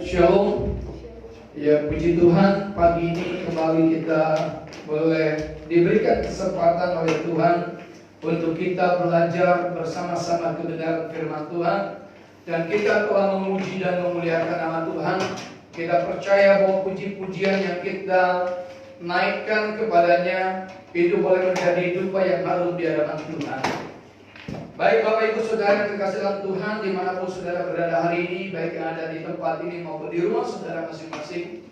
Shalom. Ya, puji Tuhan, pagi ini kembali kita boleh diberikan kesempatan oleh Tuhan untuk kita belajar bersama-sama kebenaran firman Tuhan. Dan kita telah memuji dan memuliakan nama Tuhan. Kita percaya bahwa puji-pujian yang kita naikkan kepadanya itu boleh menjadi dupa yang harum di hadapan Tuhan. Baik Bapak Ibu Saudara yang terkasih dalam Tuhan, dimanapun saudara berada hari ini, baik yang ada di tempat ini maupun di rumah saudara masing-masing.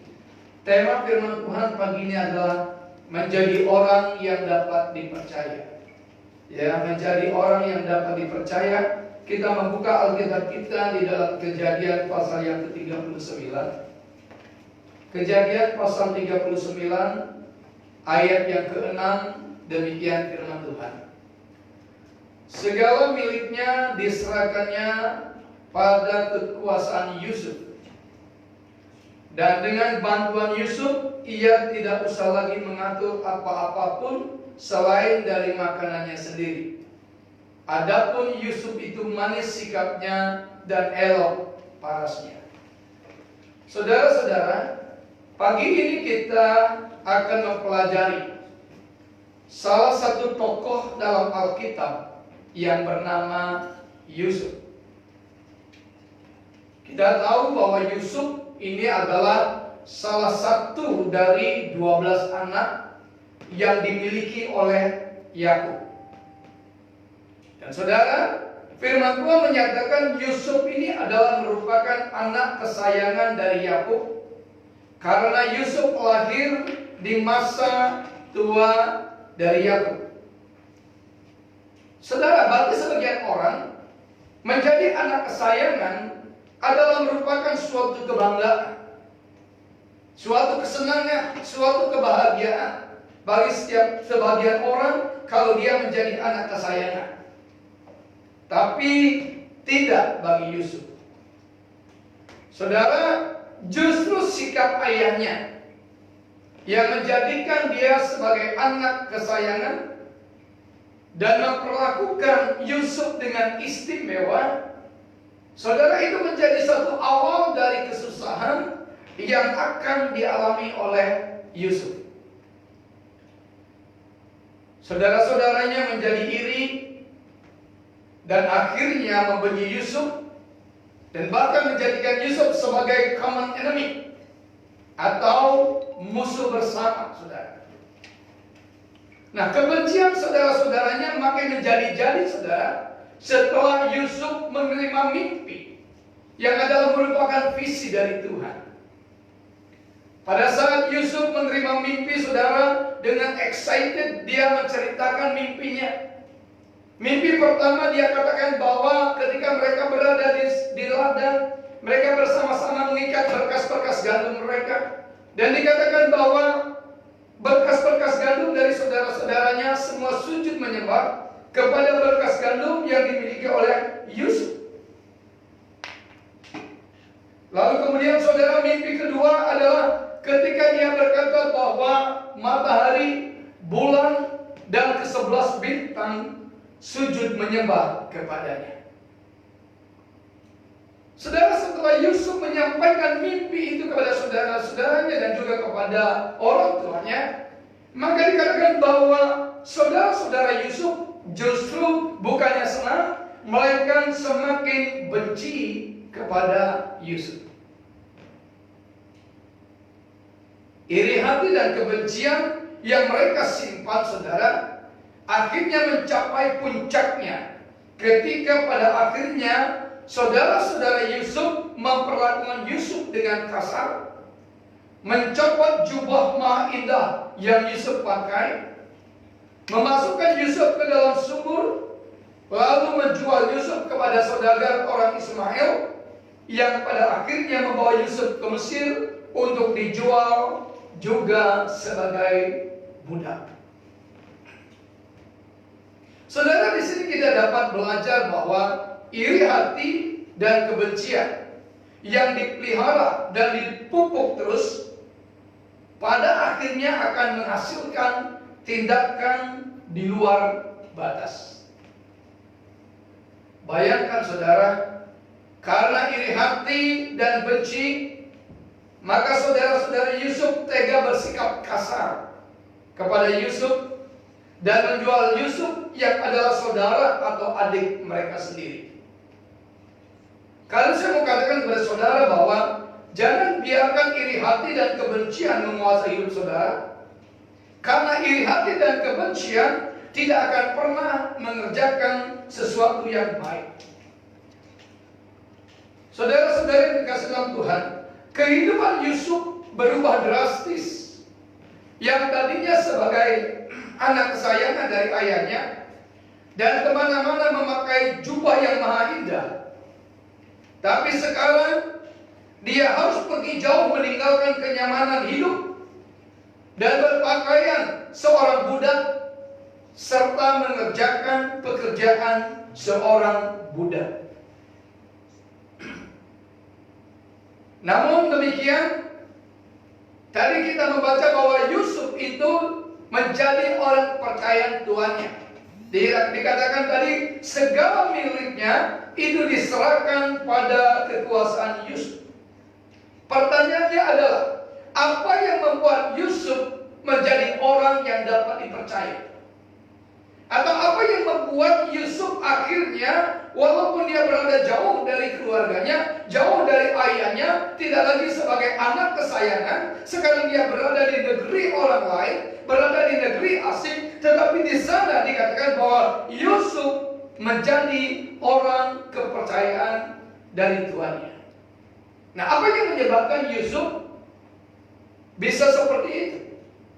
Tema firman Tuhan pagi ini adalah menjadi orang yang dapat dipercaya. Ya, menjadi orang yang dapat dipercaya. Kita membuka Alkitab kita di dalam Kejadian pasal yang ke-39. Kejadian pasal 39 ayat yang ke-6, demikian firman Tuhan. Segala miliknya diserahkannya pada kekuasaan Yusuf. Dan dengan bantuan Yusuf, ia tidak usah lagi mengatur apa-apapun selain dari makanannya sendiri. Adapun Yusuf itu manis sikapnya dan elok parasnya. Saudara-saudara, pagi ini kita akan mempelajari salah satu tokoh dalam Alkitab yang bernama Yusuf. Kita tahu bahwa Yusuf ini adalah salah satu dari 12 anak yang dimiliki oleh Yakub. Dan saudara, firman Tuhan menyatakan Yusuf ini adalah merupakan anak kesayangan dari Yakub, karena Yusuf lahir di masa tua dari Yakub. Saudara, bagi sebagian orang, menjadi anak kesayangan adalah merupakan suatu kebanggaan, suatu kesenangan, suatu kebahagiaan bagi sebagian orang kalau dia menjadi anak kesayangan. Tapi tidak bagi Yusuf. Saudara, justru sikap ayahnya yang menjadikan dia sebagai anak kesayangan dan memperlakukan Yusuf dengan istimewa. Saudara, itu menjadi satu awal dari kesusahan yang akan dialami oleh Yusuf. Saudara-saudaranya menjadi iri dan akhirnya membenci Yusuf, dan bahkan menjadikan Yusuf sebagai common enemy atau musuh bersama, saudara. Nah, kebencian saudara-saudaranya makin menjadi-jadi, saudara, setelah Yusuf menerima mimpi yang adalah merupakan visi dari Tuhan. Pada saat Yusuf menerima mimpi, saudara, dengan excited dia menceritakan mimpinya. Mimpi pertama dia katakan bahwa ketika mereka berada di ladang, mereka bersama-sama mengikat berkas-berkas gandum mereka. Dan dikatakan bahwa berkas-berkas gandum dari saudara-saudaranya semua sujud menyembah kepada berkas gandum yang dimiliki oleh Yusuf. Lalu kemudian saudara, mimpi kedua adalah ketika dia berkata bahwa matahari, bulan, dan ke-11 bintang sujud menyembah kepadanya. Saudara, setelah Yusuf menyampaikan mimpi itu kepada saudara-saudaranya dan juga kepada orang tuanya, maka dikatakan bahwa saudara-saudara Yusuf justru bukannya senang, melainkan semakin benci kepada Yusuf. Iri hati dan kebencian yang mereka simpan, saudara, akhirnya mencapai puncaknya ketika pada akhirnya saudara-saudara Yusuf memperlakukan Yusuf dengan kasar, mencopot jubah maha indah yang Yusuf pakai, memasukkan Yusuf ke dalam sumur, lalu menjual Yusuf kepada saudagar orang Ismail yang pada akhirnya membawa Yusuf ke Mesir untuk dijual juga sebagai budak. Saudara, di sini kita dapat belajar bahwa iri hati dan kebencian yang dipelihara dan dipupuk terus pada akhirnya akan menghasilkan tindakan di luar batas. Bayangkan saudara, Karena iri hati dan benci, maka saudara-saudara Yusuf tega bersikap kasar kepada Yusuf dan menjual Yusuf yang adalah saudara atau adik mereka sendiri. Kalau saya mau katakan kepada saudara bahwa jangan biarkan iri hati dan kebencian menguasai hidup saudara. Karena iri hati dan kebencian tidak akan pernah mengerjakan sesuatu yang baik. Saudara-saudari yang dikasihi dalam Tuhan, kehidupan Yusuf berubah drastis. Yang tadinya sebagai anak kesayangan dari ayahnya dan kemana-mana memakai jubah yang maha indah, tapi sekarang dia harus pergi jauh meninggalkan kenyamanan hidup dan berpakaian seorang budak serta mengerjakan pekerjaan seorang budak. Namun demikian, tadi kita membaca bahwa Yusuf itu menjadi orang kepercayaan tuannya. Dikatakan tadi segala miliknya itu diserahkan pada kekuasaan Yusuf. Pertanyaannya adalah, apa yang membuat Yusuf menjadi orang yang dapat dipercaya? Atau apa yang membuat Yusuf akhirnya walaupun dia berada jauh dari keluarganya, jauh dari ayahnya, tidak lagi sebagai anak kesayangan, sekarang dia berada di negeri orang lain, berada di negeri asing, tetapi di sana dikatakan bahwa Yusuf menjadi orang kepercayaan dari tuannya. Nah, apa yang menyebabkan Yusuf bisa seperti itu?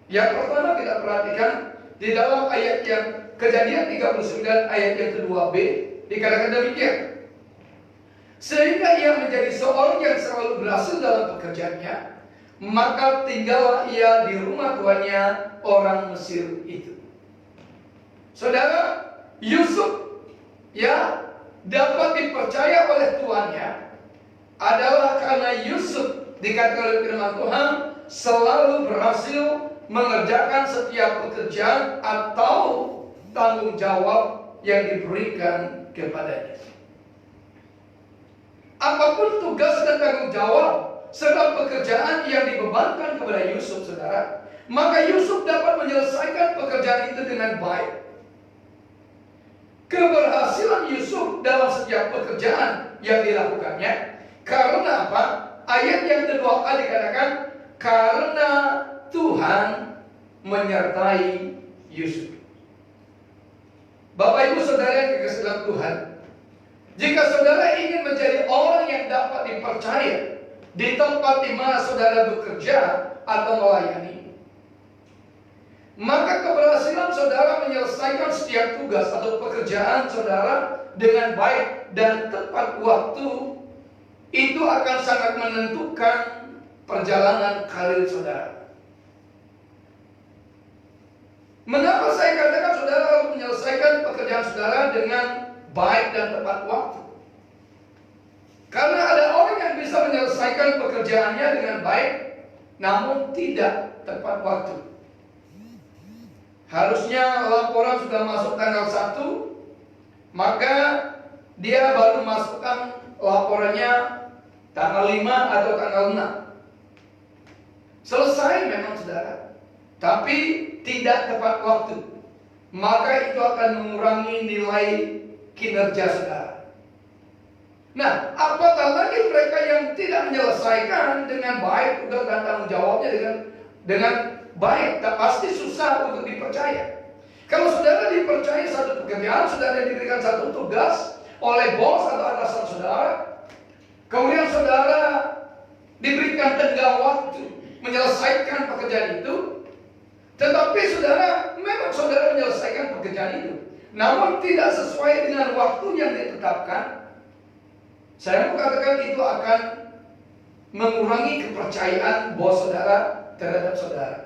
Yang pertama kita perhatikan di dalam ayat yang Kejadian 39 ayat yang kedua B dikatakan demikian. Sehingga ia menjadi seorang yang selalu berhasil dalam pekerjaannya, maka tinggallah ia di rumah tuannya orang Mesir itu. Saudara, Yusuf dapat dipercaya oleh tuannya adalah karena Yusuf dikatakan oleh firman Tuhan selalu berhasil mengerjakan setiap pekerjaan atau tanggung jawab yang diberikan kepadanya. Apapun tugas dan tanggung jawab serta pekerjaan yang dibebankan kepada Yusuf, saudara, maka Yusuf dapat menyelesaikan pekerjaan itu dengan baik. Keberhasilan Yusuf dalam setiap pekerjaan yang dilakukannya karena apa? Ayat yang kedua dikatakan karena Tuhan menyertai Yusuf. Bapak Ibu Saudara yang dikasihi dalam Tuhan, jika saudara ingin menjadi orang yang dapat dipercaya di tempat di mana saudara bekerja atau melayani, maka keberhasilan saudara menyelesaikan setiap tugas atau pekerjaan saudara dengan baik dan tepat waktu itu akan sangat menentukan perjalanan karir saudara. Mengapa saya katakan saudara harus menyelesaikan pekerjaan saudara dengan baik dan tepat waktu? Karena ada orang yang bisa menyelesaikan pekerjaannya dengan baik, namun tidak tepat waktu. Harusnya laporan sudah masuk tanggal 1, maka dia baru masukkan laporannya tanggal 5 atau tanggal 6. Selesai memang saudara, tapi tidak tepat waktu, maka itu akan mengurangi nilai kinerja saudara. Nah, apatah lagi mereka yang tidak menyelesaikan dengan baik tugas dan tanggung jawabnya dengan baik, tak pasti susah untuk dipercaya. Kalau saudara dipercaya satu pekerjaan, saudara diberikan satu tugas oleh bos atau atasan saudara, kemudian saudara diberikan tenggang waktu menyelesaikan pekerjaan itu, tetapi saudara memang saudara menyelesaikan pekerjaan itu, namun tidak sesuai dengan waktu yang ditetapkan, saya mau katakan itu akan mengurangi kepercayaan bos saudara terhadap saudara.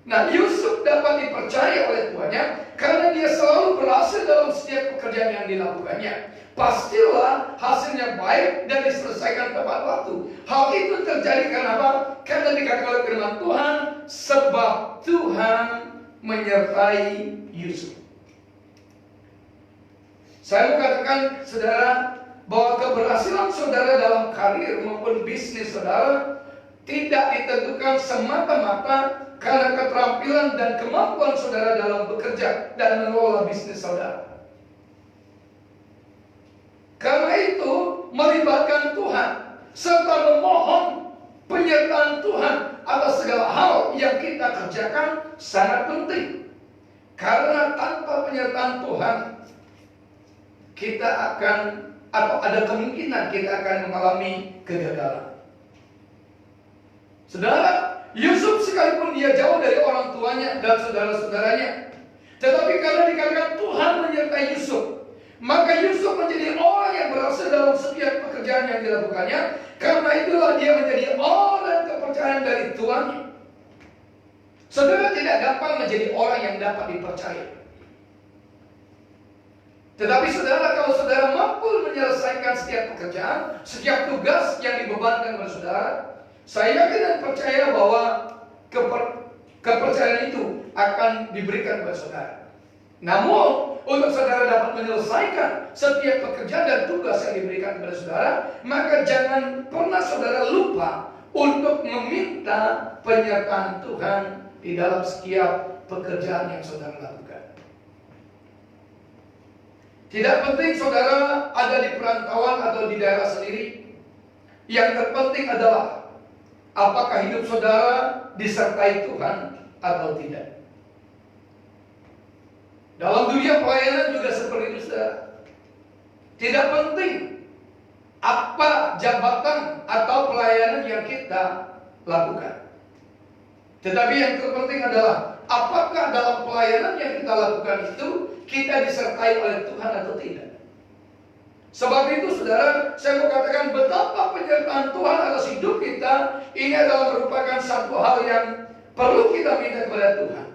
Nah, Yusuf dapat dipercaya oleh tuannya karena dia selalu berhasil dalam setiap pekerjaan yang dilakukannya. Pastilah hasilnya baik dan diselesaikan tepat waktu. Hal itu terjadi karena apa? Karena dikatakan oleh firman Tuhan, sebab Tuhan menyertai Yusuf. Saya mau katakan, saudara, bahwa keberhasilan saudara dalam karir maupun bisnis saudara tidak ditentukan semata-mata karena keterampilan dan kemampuan saudara dalam bekerja dan mengelola bisnis saudara. Karena itu, melibatkan Tuhan serta memohon penyertaan Tuhan atas segala hal yang kita kerjakan sangat penting. Karena tanpa penyertaan Tuhan, kita akan, atau ada kemungkinan kita akan mengalami kegagalan. Saudara, Yusuf sekalipun dia jauh dari orang tuanya dan saudara-saudaranya, tetapi karena dikatakan Tuhan menyertai Yusuf, maka Yusuf menjadi orang yang berhasil dalam setiap pekerjaan yang dilakukannya. Karena itulah dia menjadi orang kepercayaan dari tuannya. Saudara tidak gampang menjadi orang yang dapat dipercaya. Tetapi saudara, kalau saudara mampu menyelesaikan setiap pekerjaan, setiap tugas yang dibebankan kepada saudara, saya yakin dan percaya bahwa kepercayaan itu akan diberikan kepada saudara. Namun, untuk saudara dapat menyelesaikan setiap pekerjaan dan tugas yang diberikan kepada saudara, maka jangan pernah saudara lupa untuk meminta penyertaan Tuhan di dalam setiap pekerjaan yang saudara lakukan. Tidak penting saudara ada di perantauan atau di daerah sendiri. Yang terpenting adalah apakah hidup saudara disertai Tuhan atau tidak. Dalam dunia pelayanan juga seperti itu, saudara. Tidak penting apa jabatan atau pelayanan yang kita lakukan. Tetapi yang terpenting adalah apakah dalam pelayanan yang kita lakukan itu kita disertai oleh Tuhan atau tidak. Sebab itu saudara, saya mau katakan betapa penyertaan Tuhan atas hidup kita ini adalah merupakan satu hal yang perlu kita minta kepada Tuhan.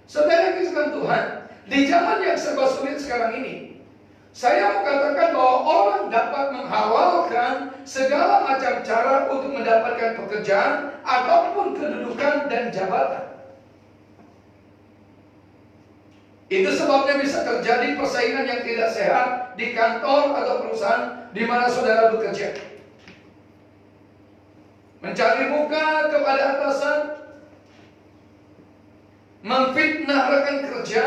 Saudara kisahkan Tuhan, di zaman yang serba sulit sekarang ini, saya mau katakan bahwa orang dapat menghalalkan segala macam cara untuk mendapatkan pekerjaan ataupun kedudukan dan jabatan. Itu sebabnya bisa terjadi persaingan yang tidak sehat di kantor atau perusahaan di mana saudara bekerja. Mencari muka kepada atasan, memfitnah rekan kerja,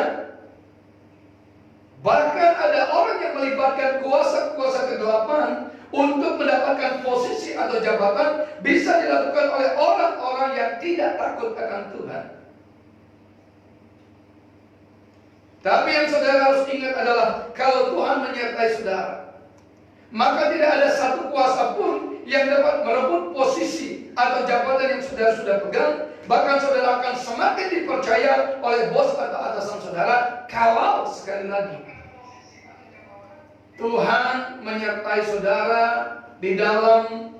bahkan ada orang yang melibatkan kuasa-kuasa kegelapan untuk mendapatkan posisi atau jabatan bisa dilakukan oleh orang-orang yang tidak takut akan Tuhan. Tapi yang saudara harus ingat adalah kalau Tuhan menyertai saudara, maka tidak ada satu kuasa pun yang dapat merebut posisi atau jabatan yang saudara sudah pegang. Bahkan saudara akan semakin dipercaya oleh bos atau atasan saudara kalau sekali lagi Tuhan menyertai saudara di dalam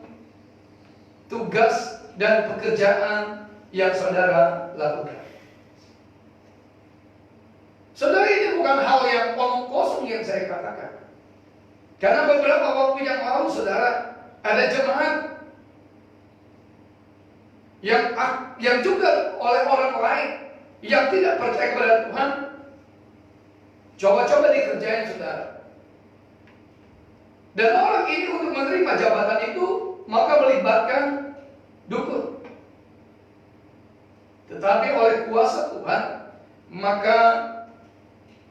tugas dan pekerjaan yang saudara lakukan. Saudara, ini bukan hal yang omong kosong yang saya katakan. Karena beberapa waktu yang lalu saudara, ada jemaat yang juga oleh orang lain yang tidak percaya kepada Tuhan, coba-coba dikerjain saudara. Dan orang ini untuk menerima jabatan itu maka melibatkan dukun. Tetapi oleh kuasa Tuhan, maka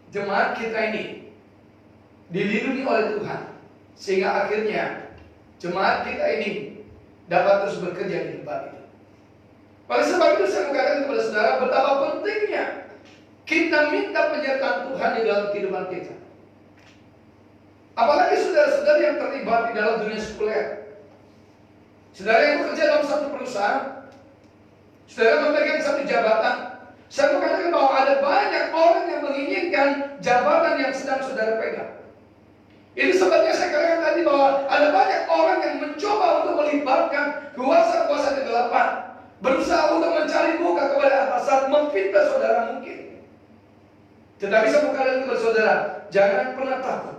jemaat kita ini dilindungi oleh Tuhan, sehingga akhirnya jemaat kita ini dapat terus bekerja di tempat itu. Oleh sebab itu saya mengatakan kepada saudara betapa pentingnya kita minta penyertaan Tuhan di dalam kehidupan kita. Apalagi saudara-saudara yang terlibat di dalam dunia sekuler, saudara yang bekerja dalam satu perusahaan, saudara memegang satu jabatan. Saya mau katakan bahwa ada banyak orang yang menginginkan jabatan yang sedang saudara pegang. Ini sebabnya saya katakan tadi bahwa ada banyak orang yang mencoba untuk melibatkan kuasa-kuasa kegelapan, berusaha untuk mencari muka kepada atasan, memfitnah saudara mungkin. Tetapi saya mau katakan kepada saudara, jangan pernah takut.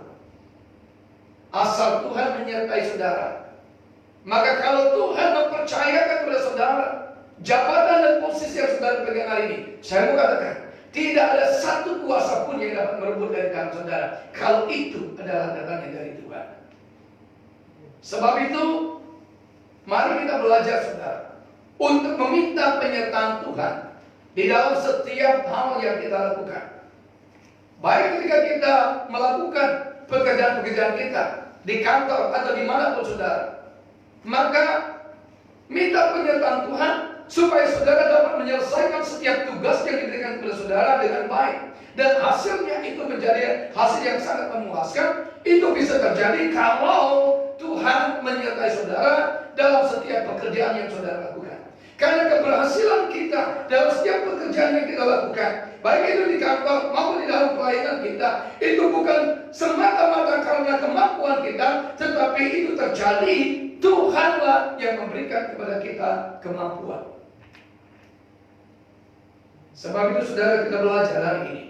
Asal Tuhan menyertai saudara, maka kalau Tuhan mempercayakan kepada saudara jabatan dan posisi yang saudara pegang hari ini, saya mau katakan, Tidak ada satu kuasa pun yang dapat merebut dari tangan saudara, kalau itu adalah datangnya dari Tuhan. Sebab itu, mari kita belajar saudara, untuk meminta penyertaan Tuhan di dalam setiap hal yang kita lakukan. Baik ketika kita melakukan pekerjaan-pekerjaan kita di kantor atau dimanapun saudara, maka minta penyertaan Tuhan supaya saudara dapat menyelesaikan setiap tugas yang diberikan kepada saudara dengan baik. Dan hasilnya itu menjadi hasil yang sangat memuaskan. Itu bisa terjadi kalau Tuhan menyertai saudara dalam setiap pekerjaan yang saudara lakukan. Karena keberhasilan kita dalam setiap pekerjaan yang kita lakukan, baik itu di kantor maupun di dalam pelayanan kita, itu bukan semata-mata karena kemampuan kita, tetapi itu terjadi Tuhanlah yang memberikan kepada kita kemampuan. Sebab itu saudara, kita belajar hari ini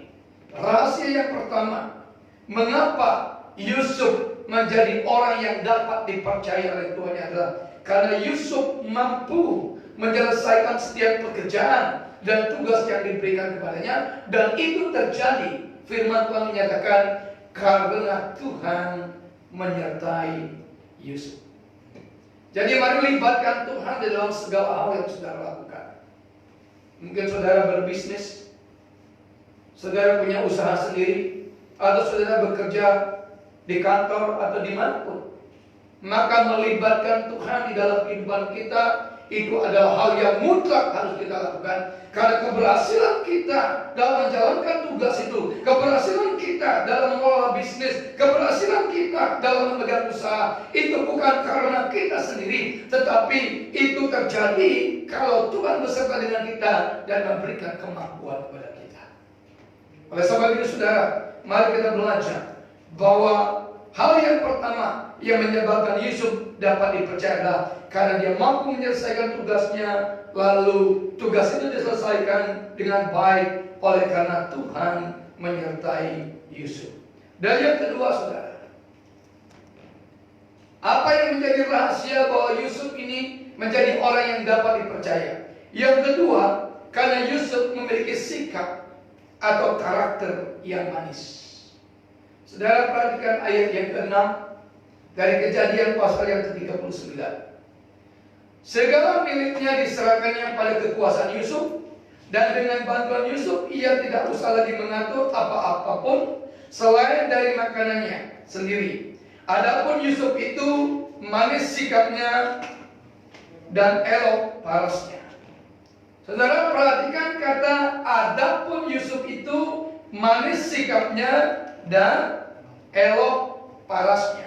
rahasia yang pertama, mengapa Yusuf menjadi orang yang dapat dipercaya oleh Tuhan adalah karena Yusuf mampu menyelesaikan setiap pekerjaan dan tugas yang diberikan kepadanya, dan itu terjadi, firman Tuhan menyatakan, karena Tuhan menyertai Yusuf. Jadi mari libatkan Tuhan di dalam segala hal yang saudara lakukan. Mungkin saudara berbisnis, saudara punya usaha sendiri, atau saudara bekerja di kantor atau dimanapun. Maka melibatkan Tuhan di dalam kehidupan kita, itu adalah hal yang mutlak harus kita lakukan. Karena keberhasilan kita dalam menjalankan tugas itu, keberhasilan kita dalam mengelola bisnis, keberhasilan kita dalam memegang usaha, itu bukan karena kita sendiri, tetapi itu terjadi kalau Tuhan beserta dengan kita dan memberikan kemampuan kepada kita. Oleh sebab itu saudara, mari kita belajar bahwa hal yang pertama yang menyebabkan Yusuf dapat dipercaya adalah karena dia mampu menyelesaikan tugasnya, lalu tugas itu diselesaikan dengan baik oleh karena Tuhan menyertai Yusuf. Dan yang kedua saudara, apa yang menjadi rahasia bahwa Yusuf ini menjadi orang yang dapat dipercaya? Yang kedua, karena Yusuf memiliki sikap atau karakter yang manis. Saudara perhatikan ayat yang ke-6 dari Kejadian pasal yang ke-39. Segala miliknya diserahkannya pada kekuasaan Yusuf, dan dengan bantuan Yusuf ia tidak usah lagi mengatur apa-apapun selain dari makanannya sendiri. Adapun Yusuf itu manis sikapnya dan elok parasnya. Saudara perhatikan kata adapun Yusuf itu manis sikapnya dan elok parasnya.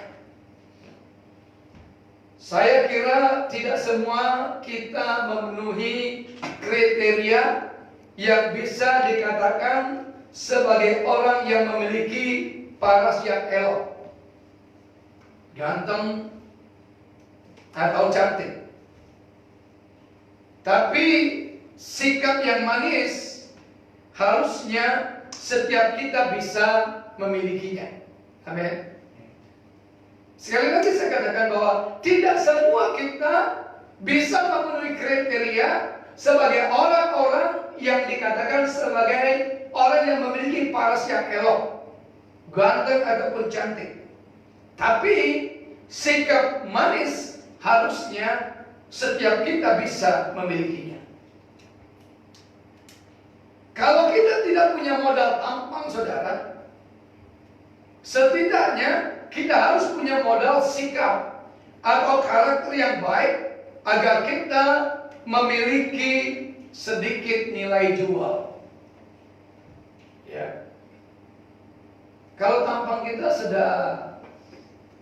Saya kira tidak semua kita memenuhi kriteria yang bisa dikatakan sebagai orang yang memiliki paras yang elok, ganteng atau cantik. Tapi sikap yang manis harusnya setiap kita bisa memilikinya. Amin. Sekali lagi saya katakan bahwa tidak semua kita bisa memenuhi kriteria sebagai orang-orang yang dikatakan sebagai orang yang memiliki paras yang elok, ganteng ataupun cantik. Tapi sikap manis harusnya setiap kita bisa memilikinya. Kalau kita tidak punya modal tampang saudara, setidaknya kita harus punya modal sikap atau karakter yang baik agar kita memiliki sedikit nilai jual. Ya. Kalau tampang kita sudah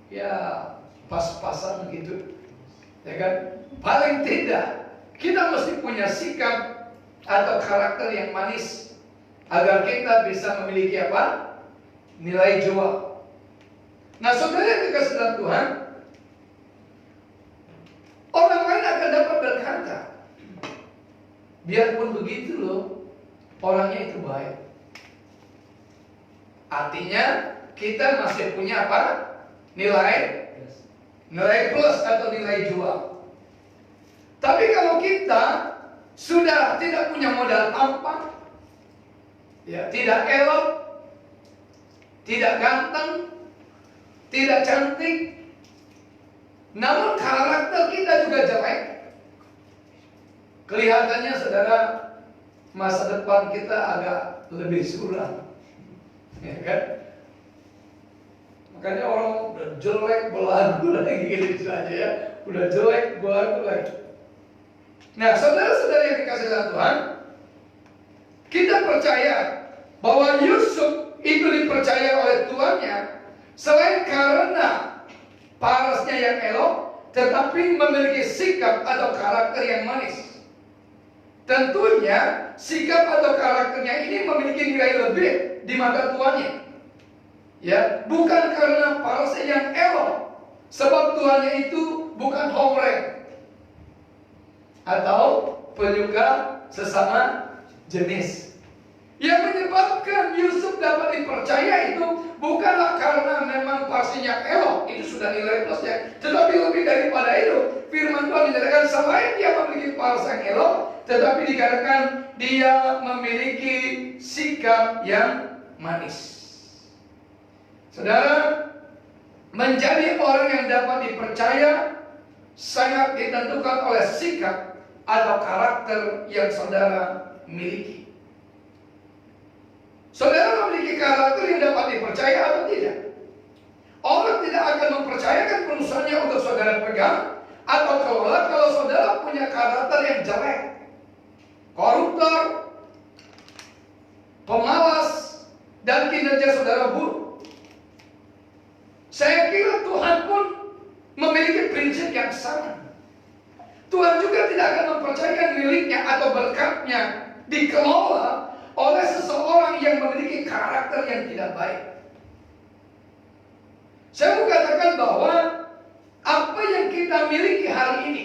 ya pas-pasan gitu, ya kan? Paling tidak kita mesti punya sikap atau karakter yang manis agar kita bisa memiliki apa? Nilai jual. Nah saudara yang dikasih dalam Tuhan, orang lain akan dapat berkata, biarpun begitu loh, orangnya itu baik. Artinya kita masih punya apa? Nilai plus atau nilai jual. Tapi kalau kita sudah tidak punya modal tampang, Ya, tidak elok, tidak ganteng, tidak cantik, namun karakter kita juga jelek. Kelihatannya saudara, masa depan kita agak lebih suram, ya kan? Makanya orang udah jelek belagu lagi gitu aja ya, udah jelek belagu lagi. Nah, saudara-saudara yang dikasih Tuhan, kita percaya bahwa Yusuf itu dipercaya oleh tuannya selain karena parasnya yang elok, tetapi memiliki sikap atau karakter yang manis. Tentunya sikap atau karakternya ini memiliki nilai lebih di mata tuannya. Ya, bukan karena parasnya yang elok, sebab tuannya itu bukan homrek atau penyuka sesama jenis. Yang menyebabkan Yusuf dapat dipercaya itu bukanlah karena memang parasnya elok, itu sudah nilai plusnya, tetapi lebih daripada itu, firman Tuhan menyatakan selain dia memiliki paras yang elok, tetapi dikatakan dia memiliki sikap yang manis. Saudara, menjadi orang yang dapat dipercaya sangat ditentukan oleh sikap atau karakter yang saudara miliki. Saudara memiliki karakter yang dapat dipercaya atau tidak? Orang tidak akan mempercayakan perusahaannya untuk saudara pegang atau kelola kalau saudara punya karakter yang jelek, koruptor, pemalas, dan kinerja saudara buruk. Saya kira Tuhan pun memiliki prinsip yang sama. Tuhan juga tidak akan mempercayakan miliknya atau berkatnya dikelola oleh seseorang yang memiliki karakter yang tidak baik. Saya mau katakan bahwa apa yang kita miliki hari ini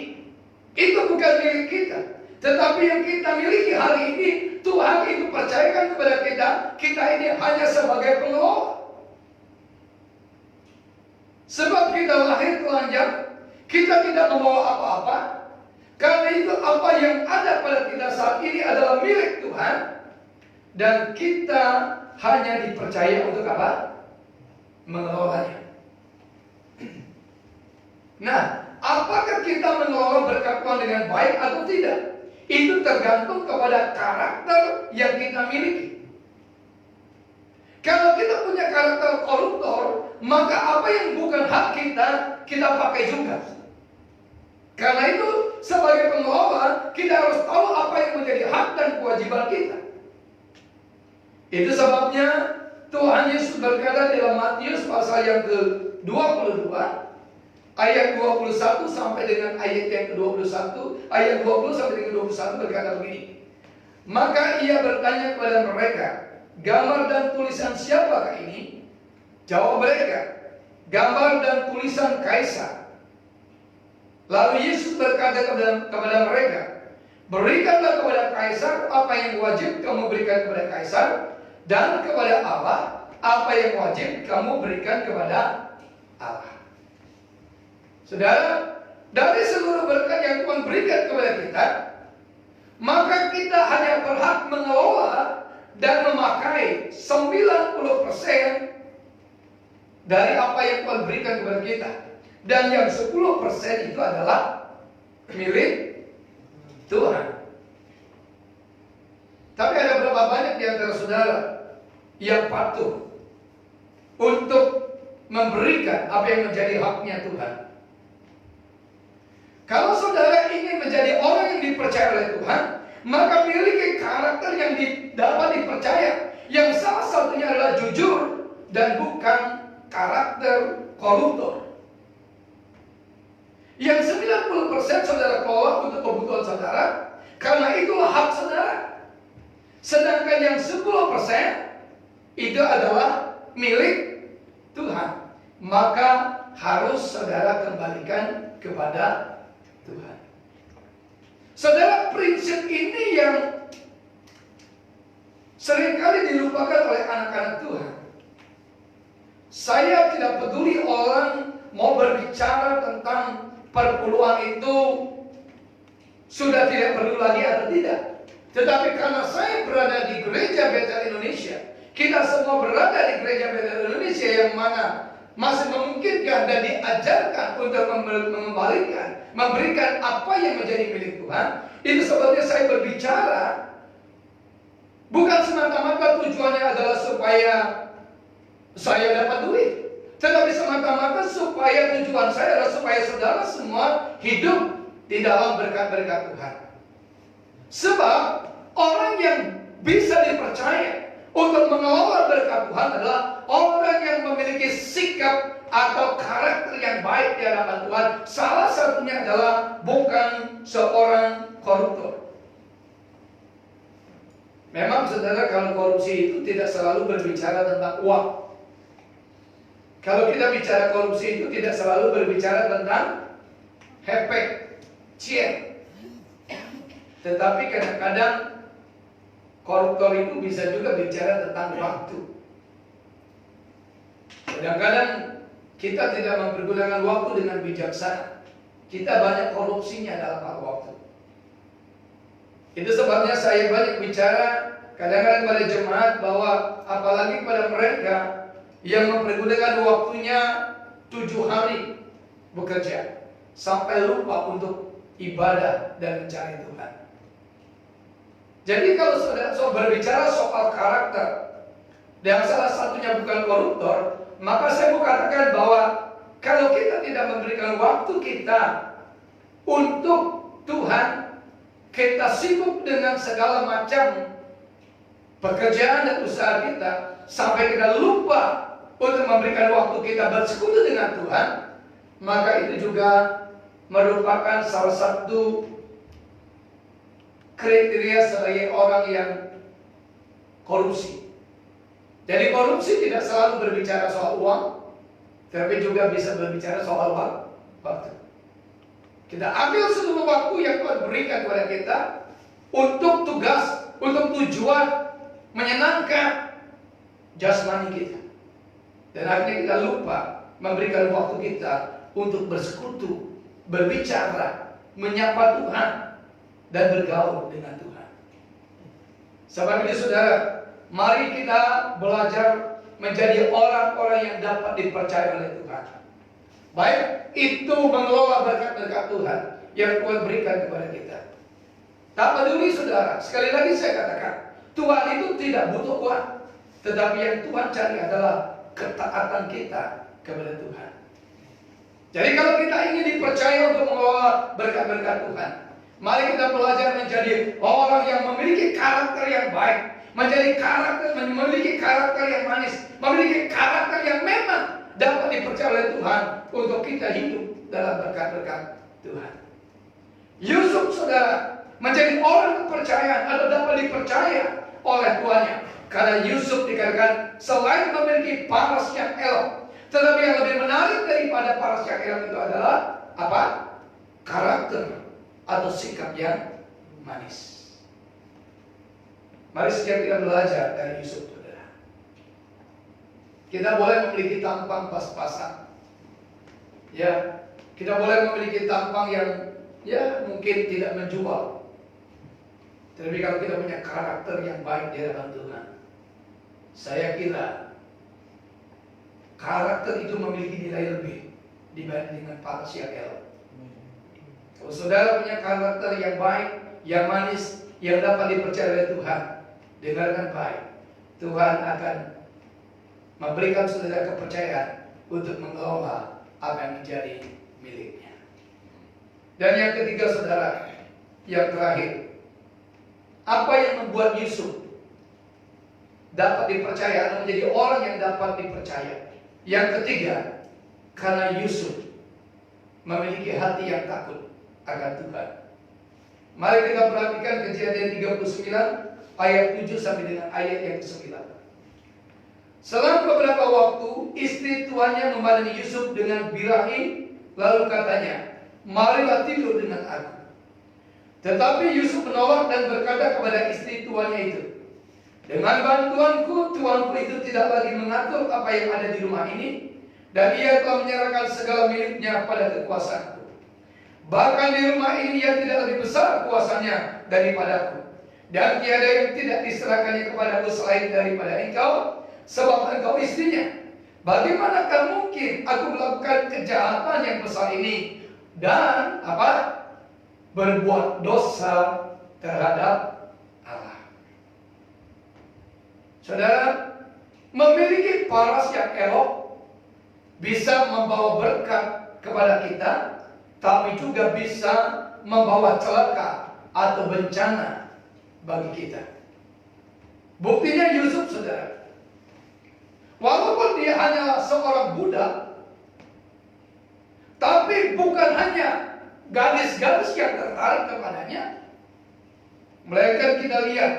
itu bukan milik kita, tetapi yang kita miliki hari ini Tuhan itu percayakan kepada kita. Kita ini hanya sebagai pengelola. Sebab kita lahir telanjang, kita tidak membawa apa-apa. Karena itu apa yang ada pada kita saat ini adalah milik Tuhan. Dan kita hanya dipercaya untuk apa? Mengelolanya. Nah, apakah kita mengelola berkat Tuhan dengan baik atau tidak? Itu tergantung kepada karakter yang kita miliki. Kalau kita punya karakter koruptor, maka apa yang bukan hak kita, kita pakai juga. Karena itu, sebagai pengelola, kita harus tahu apa yang menjadi hak dan kewajiban kita. Itu sebabnya Tuhan Yesus berkata dalam Matius pasal yang ke-22, ayat 21 sampai dengan ayat yang ke-21, ayat 20 sampai dengan 21 berkata begini. Maka ia bertanya kepada mereka, gambar dan tulisan siapakah ini? Jawab mereka, gambar dan tulisan Kaisar. Lalu Yesus berkata kepada mereka, berikanlah kepada Kaisar apa yang wajib kamu berikan kepada Kaisar, dan kepada Allah apa yang wajib kamu berikan kepada Allah. Saudara, dari seluruh berkat yang Tuhan berikan kepada kita, maka kita hanya berhak mengelola dan memakai 90% dari apa yang Tuhan berikan kepada kita. Dan yang 10% itu adalah milik Tuhan. Tapi ada berapa banyak di antara saudara yang patuh untuk memberikan apa yang menjadi haknya Tuhan? Kalau saudara ingin menjadi orang yang dipercaya oleh Tuhan, maka miliki karakter yang dapat dipercaya, yang salah satunya adalah jujur dan bukan karakter koruptor. Yang 90% saudara kelola untuk kebutuhan saudara, karena itulah hak saudara. Sedangkan yang 10% itu adalah milik Tuhan. Maka harus saudara kembalikan kepada Tuhan. Saudara, prinsip ini yang seringkali dilupakan oleh anak-anak Tuhan. Saya tidak peduli orang mau berbicara tentang perpuluhan itu sudah tidak perlu lagi atau tidak. Tetapi karena saya berada di gereja Bethel Indonesia, kita semua berada di gereja Bethel Indonesia yang mana masih memungkinkan dan diajarkan untuk mengembalikan, memberikan apa yang menjadi milik Tuhan. Itu sebabnya saya berbicara bukan semata-mata tujuannya adalah supaya saya dapat duit, tetapi semata-mata supaya tujuan saya adalah supaya saudara semua hidup di dalam berkat-berkat Tuhan. Sebab orang yang bisa dipercaya untuk mengelola berkat Tuhan adalah orang yang memiliki sikap atau karakter yang baik di hadapan Tuhan. Salah satunya adalah bukan seorang koruptor. Memang saudara, kalau korupsi itu tidak selalu berbicara tentang uang. Kalau kita bicara korupsi itu tidak selalu berbicara tentang hepek, cien. Tetapi kadang-kadang koruptor itu bisa juga bicara tentang waktu. Kadang-kadang kita tidak mempergunakan waktu dengan bijaksana. Kita banyak korupsinya dalam hal waktu. Itu sebabnya saya banyak bicara kadang-kadang pada jemaat bahwa apalagi pada mereka yang mempergunakan waktunya 7 hari bekerja sampai lupa untuk ibadah dan mencari Tuhan. Jadi kalau saudara berbicara soal karakter dan salah satunya bukan koruptor, maka saya mau katakan bahwa kalau kita tidak memberikan waktu kita untuk Tuhan, kita sibuk dengan segala macam pekerjaan dan usaha kita sampai kita lupa untuk memberikan waktu kita bersekutu dengan Tuhan, maka itu juga merupakan salah satu kriteria sebagai orang yang korupsi. Jadi korupsi tidak selalu berbicara soal uang, tapi juga bisa berbicara soal waktu. Kita ambil seluruh waktu yang Tuhan berikan kepada kita untuk tugas, untuk tujuan menyenangkan jasmani kita. Dan akhirnya kita lupa memberikan waktu kita untuk bersekutu, berbicara, menyapa Tuhan, dan bergaul dengan Tuhan. Sebab ini saudara, mari kita belajar menjadi orang-orang yang dapat dipercaya oleh Tuhan. Baik itu mengelola berkat-berkat Tuhan yang Tuhan berikan kepada kita. Tak peduli saudara, sekali lagi saya katakan, Tuhan itu tidak butuh uang, tetapi yang Tuhan cari adalah ketaatan kita kepada Tuhan. Jadi kalau kita ingin dipercaya untuk mengelola berkat-berkat Tuhan, mari kita belajar menjadi orang yang memiliki karakter yang baik, memiliki karakter yang manis, memiliki karakter yang memang dapat dipercaya oleh Tuhan untuk kita hidup dalam berkat-berkat Tuhan. Yusuf saudara menjadi orang kepercayaan atau dapat dipercaya oleh tuannya, karena Yusuf dikatakan selain memiliki paras yang elok, tetapi yang lebih menarik daripada paras yang elok itu adalah apa? Karakter atau sikap yang manis. Mari setiap kita belajar dari Yusuf, saudara. Kita boleh memiliki tampang pas-pasan, ya. Kita boleh memiliki tampang yang ya mungkin tidak menjual. Tapi kalau kita punya karakter yang baik di hadapan Tuhan, saya kira karakter itu memiliki nilai lebih dibanding dengan paras yang elok. Kalau saudara punya karakter yang baik, yang manis, yang dapat dipercaya oleh Tuhan, dengarkan baik, Tuhan akan memberikan saudara kepercayaan untuk mengelola apa yang menjadi miliknya. Dan yang ketiga saudara, yang terakhir, apa yang membuat Yusuf dapat dipercaya atau menjadi orang yang dapat dipercaya? Yang ketiga, karena Yusuf memiliki hati yang takut akan Tuhan. Mari kita perhatikan Kejadian 39 ayat 7 sampai dengan ayat yang ke-9. Selang beberapa waktu, istri tuannya memadani Yusuf dengan birahi, lalu katanya, marilah tidur dengan aku. Tetapi Yusuf menolak dan berkata kepada istri tuannya itu, dengan bantuanku, tuanku itu tidak lagi mengatur apa yang ada di rumah ini, dan ia telah menyerahkan segala miliknya pada kekuasaanku. Bahkan di rumah ini ia tidak lebih besar kuasanya daripadaku. Dan tiada yang tidak diserahkannya kepadaku selain daripada engkau, sebab engkau istrinya. Bagaimanakah mungkin aku melakukan kejahatan yang besar ini dan berbuat dosa terhadap Allah? Saudara, memiliki paras yang elok bisa membawa berkat kepada kita, tapi juga bisa membawa celaka atau bencana bagi kita. Buktinya Yusuf, saudara. Walaupun dia hanya seorang budak, tapi bukan hanya gadis-gadis yang tertarik kepadanya, melainkan kita lihat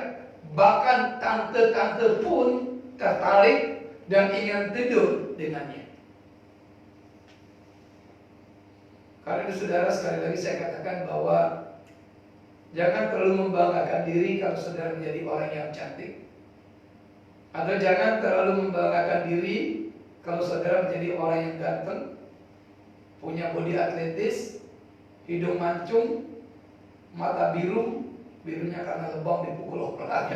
bahkan tante-tante pun tertarik dan ingin tidur dengannya. Karena itu, saudara, sekali lagi saya katakan bahwa jangan terlalu membanggakan diri kalau saudara menjadi orang yang cantik. Atau jangan terlalu membanggakan diri kalau saudara menjadi orang yang ganteng, punya bodi atletis, hidung mancung, mata biru, birunya karena lebam dipukul orang.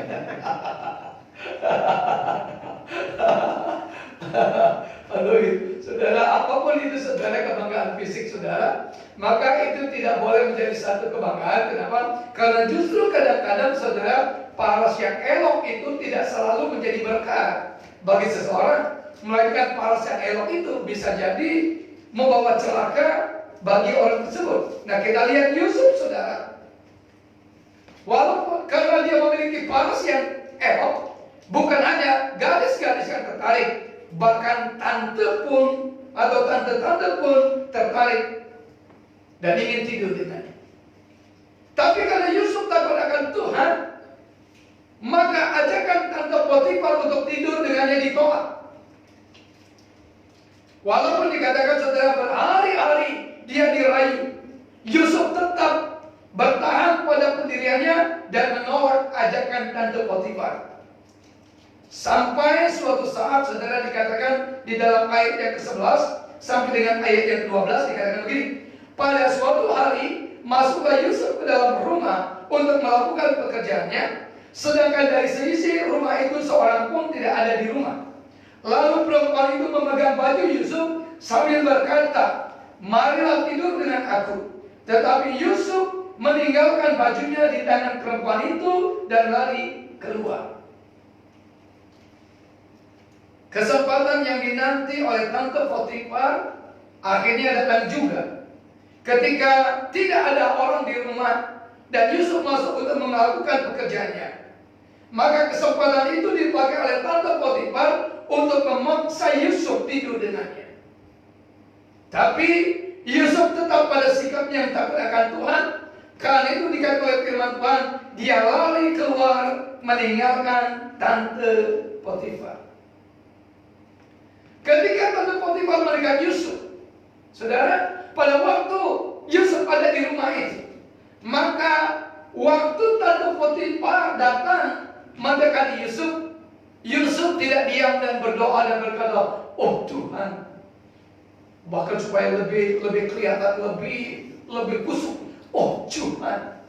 Aduh, saudara, apapun itu saudara kebanggaan fisik saudara, maka itu tidak boleh menjadi satu kebanggaan. Kenapa? Karena justru kadang-kadang saudara, paras yang elok itu tidak selalu menjadi berkat bagi seseorang, melainkan paras yang elok itu bisa jadi membawa celaka bagi orang tersebut. Nah, kita lihat Yusuf, saudara. Walaupun karena dia memiliki paras yang elok, bukan hanya gadis-gadis yang tertarik, bahkan tante pun atau tante-tante pun tertarik dan ingin tidur dengannya. Tapi karena Yusuf takut akan Tuhan, maka ajakan tante Potifar untuk tidur dengannya ditolak. Walaupun dikatakan saudara berhari-hari dia dirayu, Yusuf tetap bertahan pada pendiriannya dan menolak ajakan tante Potifar. Sampai suatu saat saudara dikatakan di dalam ayat yang ke-11 sampai dengan ayat yang ke-12 dikatakan begini. Pada suatu hari masuklah Yusuf ke dalam rumah untuk melakukan pekerjaannya, sedangkan dari seisi rumah itu seorang pun tidak ada di rumah. Lalu perempuan itu memegang baju Yusuf sambil berkata, "Marilah tidur dengan aku." Tetapi Yusuf meninggalkan bajunya di tangan perempuan itu dan lari keluar. Kesempatan yang dinanti oleh tante Potifar akhirnya datang juga. Ketika tidak ada orang di rumah dan Yusuf masuk untuk melakukan pekerjaannya, maka kesempatan itu dipakai oleh tante Potifar untuk memaksa Yusuf tidur dengannya. Tapi Yusuf tetap pada sikapnya yang takut akan Tuhan. Karena itu dikatakan oleh firman Tuhan, dia lari keluar meninggalkan tante Potifar. Ketika tante Potifar melihat Yusuf, saudara, pada waktu Yusuf ada di rumah itu, maka waktu tante Potifar datang mendekati Yusuf, Yusuf tidak diam dan berdoa dan berkata, "Oh Tuhan," bahkan supaya lebih kelihatan lebih kusuk, "Oh Tuhan,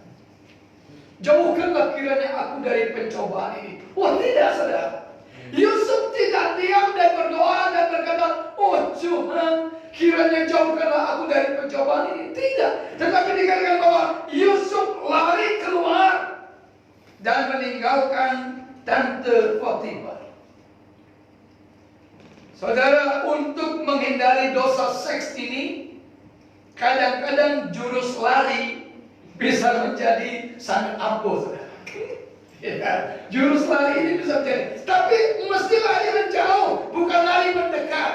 jauhkanlah kiranya aku dari pencobaan ini." Wah, tidak, saudara. Yusuf tidak diam dan berdoa dan berkata, "Oh Tuhan, kiranya jauhkanlah aku dari pencobaan ini." Tidak. Tetapi dikatakan bahwa Yusuf lari keluar dan meninggalkan tante Potifar. Saudara, untuk menghindari dosa seks ini, kadang-kadang jurus lari bisa menjadi sangat ampuh, saudara. Ya, jurus lari ini bisa menjadi, tapi mesti lari menjauh, bukan lari mendekat.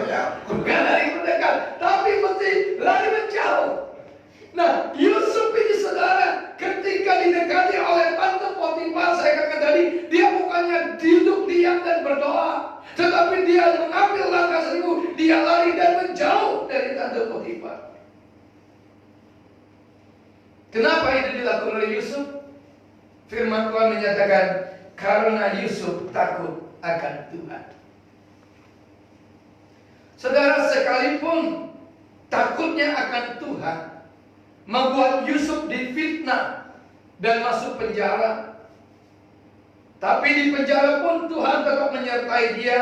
Ya, bukan lari mendekat, tapi mesti lari menjauh. Nah, Yusuf ini, saudara, ketika didekati oleh tante Potifar, saya katakan tadi, dia bukannya duduk diam dan berdoa, tetapi dia mengambil langkah seribu, dia lari dan menjauh dari tante Potifar. Kenapa ini dilakukan oleh Yusuf? Firman Tuhan menyatakan, karena Yusuf takut akan Tuhan. Saudara, sekalipun takutnya akan Tuhan membuat Yusuf difitnah dan masuk penjara. Tapi di penjara pun Tuhan tetap menyertai dia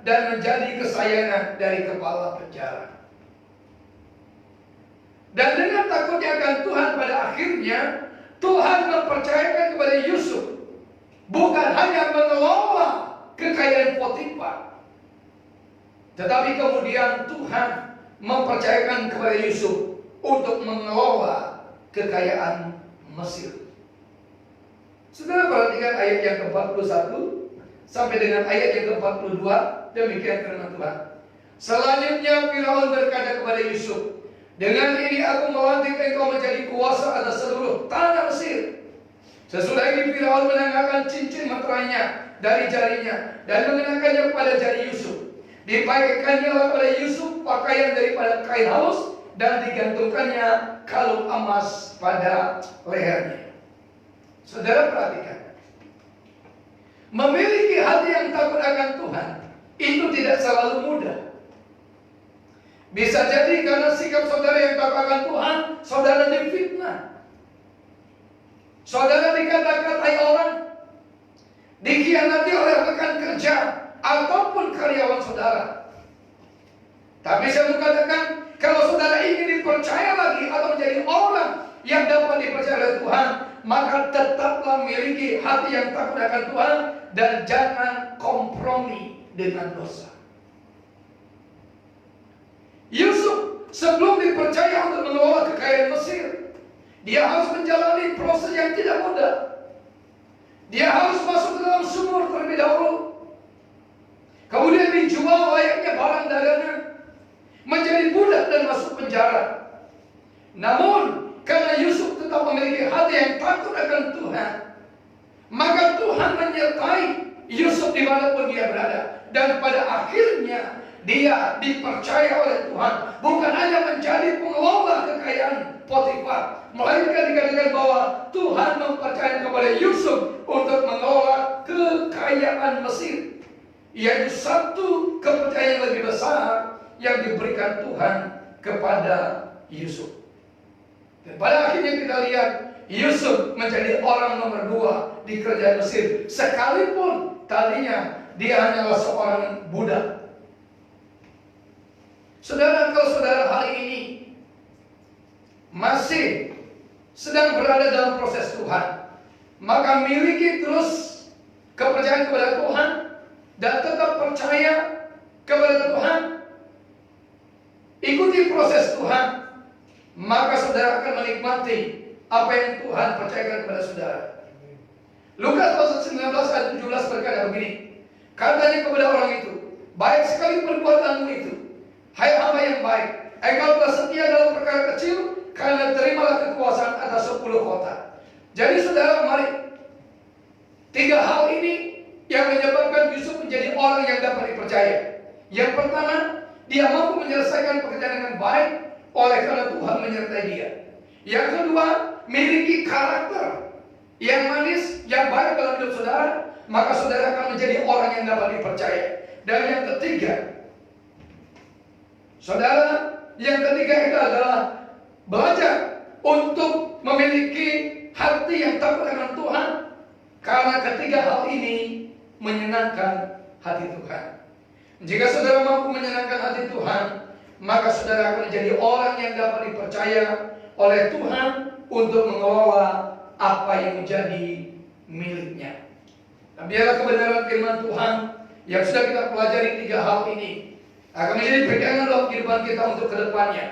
dan menjadi kesayangan dari kepala penjara. Dan dengan takutnya akan Tuhan, pada akhirnya Tuhan mempercayakan kepada Yusuf bukan hanya mengelola kekayaan Potifar, tetapi kemudian Tuhan mempercayakan kepada Yusuf untuk mengelola kekayaan Mesir. Saudara perhatikan ayat yang ke-41 sampai dengan ayat yang ke-42. Demikian firman Tuhan. Selanjutnya Firaun berkata kepada Yusuf, dengan ini aku melantik engkau menjadi kuasa atas seluruh tanah Mesir. Sesudah ini Firaun menanggalkan cincin meterainya dari jarinya dan mengenakannya pada jari Yusuf. Dipakaikannya kepada Yusuf pakaian daripada kain halus dan digantungkannya kalung emas pada lehernya. Saudara perhatikan, memiliki hati yang takut akan Tuhan itu tidak selalu mudah. Bisa jadi karena sikap saudara yang takut akan Tuhan, saudara difitnah, saudara dikata-katai orang, dikhianati oleh rekan kerja ataupun karyawan saudara. Tapi saya mau katakan, kalau saudara ingin dipercaya lagi atau menjadi orang yang dapat dipercaya oleh Tuhan, maka tetaplah miliki hati yang takut akan Tuhan dan jangan kompromi dengan dosa. Yusuf sebelum dipercaya untuk mengelola kekayaan Mesir, dia harus menjalani proses yang tidak mudah. Dia harus masuk ke dalam sumur terlebih dahulu, kemudian dijual layaknya barang dagangan, menjadi budak dan masuk penjara. Namun karena Yusuf tetap memiliki hati yang takut akan Tuhan, maka Tuhan menyertai Yusuf dimanapun dia berada. Dan pada akhirnya dia dipercaya oleh Tuhan, bukan hanya menjadi pengelola kekayaan Potifar, melainkan dikatakan bahwa Tuhan mempercayakan kepada Yusuf untuk mengelola kekayaan Mesir, yaitu satu kepercayaan yang lebih besar yang diberikan Tuhan kepada Yusuf. Dan pada akhirnya kita lihat Yusuf menjadi orang nomor 2 di kerajaan Mesir, sekalipun tadinya dia hanyalah seorang budak. Saudara, kalau saudara hari ini masih sedang berada dalam proses Tuhan, maka miliki terus kepercayaan kepada Tuhan dan tetap percaya kepada Tuhan. Ikuti proses Tuhan, maka saudara akan menikmati apa yang Tuhan percayakan kepada saudara. Lukas pasal 19 ayat 17 berkata begini, katanya kepada orang itu, baik sekali perbuatanmu itu, hai hamba yang baik, engkau telah setia dalam perkara kecil, karena terimalah kekuasaan atas 10 kota. Jadi saudara, mari, 3 hal ini yang menyebabkan Yusuf menjadi orang yang dapat dipercaya. Yang pertama, dia mampu menyelesaikan pekerjaan dengan baik oleh karena Tuhan menyertai dia. Yang kedua, miliki karakter yang manis, yang baik dalam hidup saudara, maka saudara akan menjadi orang yang dapat dipercaya. Dan yang ketiga, saudara, yang ketiga itu adalah belajar untuk memiliki hati yang takut akan Tuhan, karena ketiga hal ini menyenangkan hati Tuhan. Jika saudara mampu menyenangkan hati Tuhan, maka saudara akan menjadi orang yang dapat dipercaya oleh Tuhan untuk mengelola apa yang menjadi miliknya. Dan biarlah kebenaran firman Tuhan yang sudah kita pelajari 3 hal ini akan menjadi pegangan dalam kehidupan kita untuk kedepannya.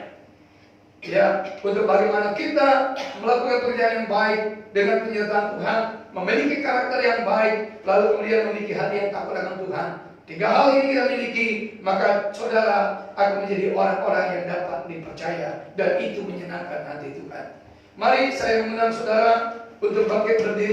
Ya, untuk bagaimana kita melakukan pekerjaan yang baik dengan penyertaan Tuhan, memiliki karakter yang baik, lalu kemudian memiliki hati yang takut akan Tuhan. 3 hal ini kita miliki, maka saudara akan menjadi orang-orang yang dapat dipercaya, dan itu menyenangkan hati Tuhan. Mari saya mengundang saudara untuk bangkit berdiri.